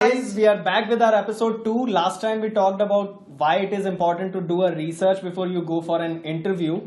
guys, we are back with our episode 2. Last time we talked about why it is important to do a research before you go for an interview.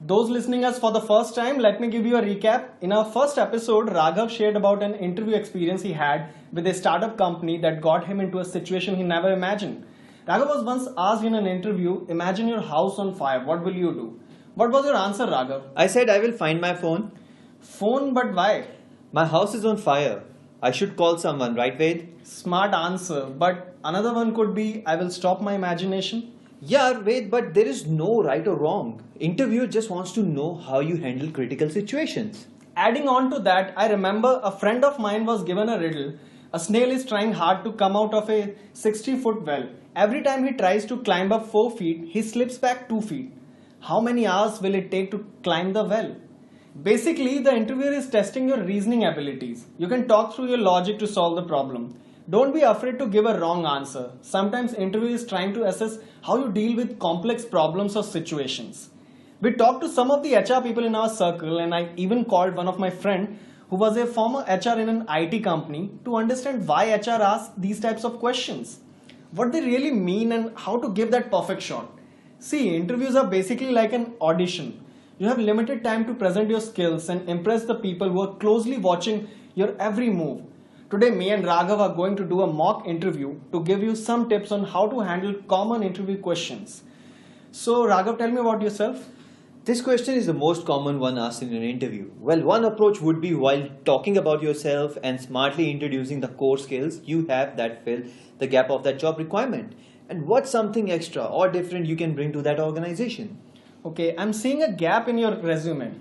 Those listening us for the first time, let me give you a recap. In our first episode, Raghav shared about an interview experience he had with a startup company that got him into a situation he never imagined. Raghav was once asked in an interview, imagine your house on fire, what will you do? What was your answer, Raghav? I said I will find my phone. Phone, but why? My house is on fire. I should call someone, right, Ved? Smart answer, but another one could be I will stop my imagination. Yeah, Ved, but there is no right or wrong. Interviewer just wants to know how you handle critical situations. Adding on to that, I remember a friend of mine was given a riddle. A snail is trying hard to come out of a 60-foot well. Every time he tries to climb up 4 feet, he slips back 2 feet. How many hours will it take to climb the well? Basically, the interviewer is testing your reasoning abilities. You can talk through your logic to solve the problem. Don't be afraid to give a wrong answer. Sometimes interviewer is trying to assess how you deal with complex problems or situations. We talked to some of the HR people in our circle, and I even called one of my friend who was a former HR in an IT company to understand why HR asks these types of questions. What they really mean and how to give that perfect shot. See, interviews are basically like an audition. You have limited time to present your skills and impress the people who are closely watching your every move. Today, me and Raghav are going to do a mock interview to give you some tips on how to handle common interview questions. So, Raghav, tell me about yourself. This question is the most common one asked in an interview. Well, one approach would be while talking about yourself and smartly introducing the core skills you have that fill the gap of that job requirement. And what's something extra or different you can bring to that organization? Okay, I'm seeing a gap in your resume.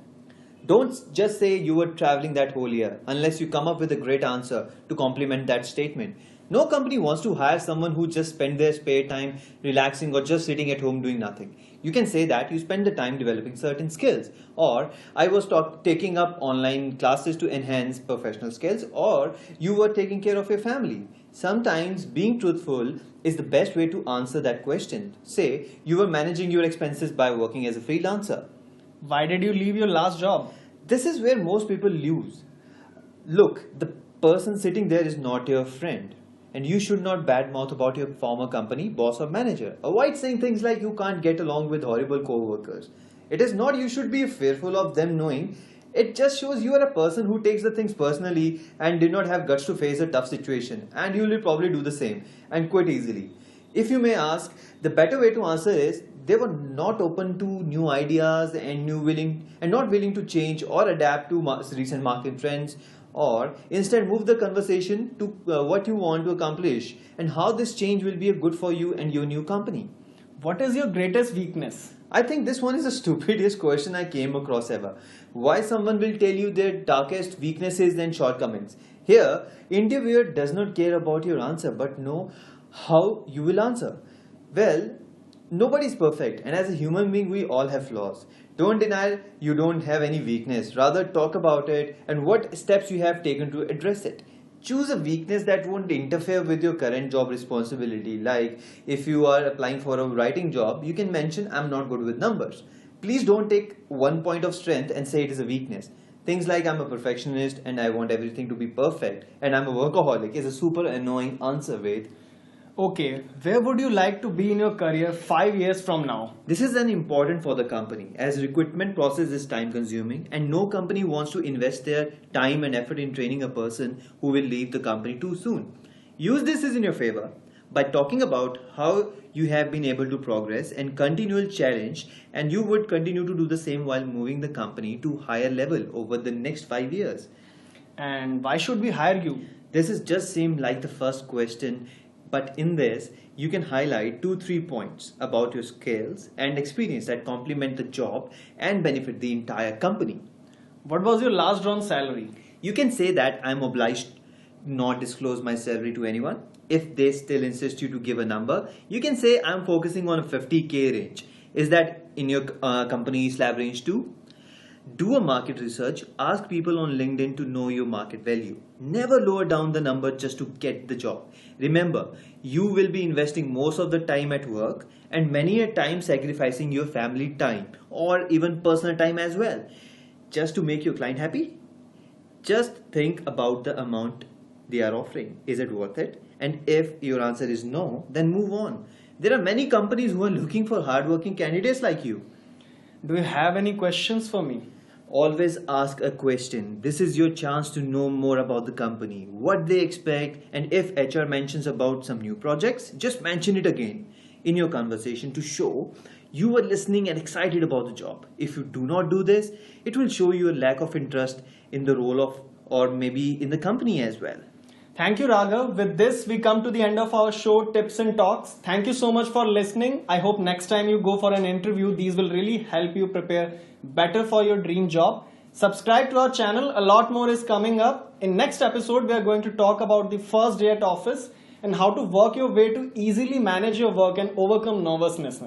Don't just say you were traveling that whole year unless you come up with a great answer to complement that statement. No company wants to hire someone who just spent their spare time relaxing or just sitting at home doing nothing. You can say that you spend the time developing certain skills, or I was taking up online classes to enhance professional skills, or you were taking care of your family. Sometimes being truthful is the best way to answer that question. Say you were managing your expenses by working as a freelancer. Why did you leave your last job? This is where most people lose. Look, the person sitting there is not your friend. And you should not badmouth about your former company, boss or manager. Avoid saying things like you can't get along with horrible co-workers. It is not you should be fearful of them knowing. It just shows you are a person who takes the things personally and did not have guts to face a tough situation. And you will probably do the same and quit easily. If you may ask, the better way to answer is they were not open to new ideas and not willing to change or adapt to recent market trends, or instead move the conversation to what you want to accomplish and how this change will be good for you and your new company. What is your greatest weakness? I think this one is the stupidest question I came across ever. Why someone will tell you their darkest weaknesses and shortcomings? Here, interviewer does not care about your answer but know how you will answer. Well, nobody is perfect, and as a human being we all have flaws. Don't deny you don't have any weakness. Rather talk about it and what steps you have taken to address it. Choose a weakness that won't interfere with your current job responsibility. Like if you are applying for a writing job, you can mention I'm not good with numbers. Please don't take one point of strength and say it is a weakness. Things like I'm a perfectionist and I want everything to be perfect and I'm a workaholic is a super annoying answer, Ved. Okay, where would you like to be in your career 5 years from now? This is an important for the company as recruitment process is time consuming and no company wants to invest their time and effort in training a person who will leave the company too soon. Use this as in your favor by talking about how you have been able to progress and continual challenge, and you would continue to do the same while moving the company to higher level over the next 5 years. And why should we hire you? This is just seemed like the first question, but in this you can highlight 2-3 points about your skills and experience that complement the job and benefit the entire company. What was your last drawn salary? You can say that I'm obliged to not disclose my salary to anyone. If they still insist you to give a number, you can say I'm focusing on a 50k range. Is that in your company's slab range too? Do a market research, ask people on LinkedIn to know your market value. Never lower down the number just to get the job. Remember, you will be investing most of the time at work and many a time sacrificing your family time or even personal time as well. Just to make your client happy? Just think about the amount they are offering. Is it worth it? And if your answer is no, then move on. There are many companies who are looking for hardworking candidates like you. Do you have any questions for me? Always ask a question. This is your chance to know more about the company, what they expect, and if HR mentions about some new projects, just mention it again in your conversation to show you are listening and excited about the job. If you do not do this, it will show you a lack of interest in the role of, or maybe in the company as well. Thank you, Raghav. With this, we come to the end of our show, Tips and Talks. Thank you so much for listening. I hope next time you go for an interview, these will really help you prepare better for your dream job. Subscribe to our channel. A lot more is coming up. In next episode, we are going to talk about the first day at office and how to work your way to easily manage your work and overcome nervousness.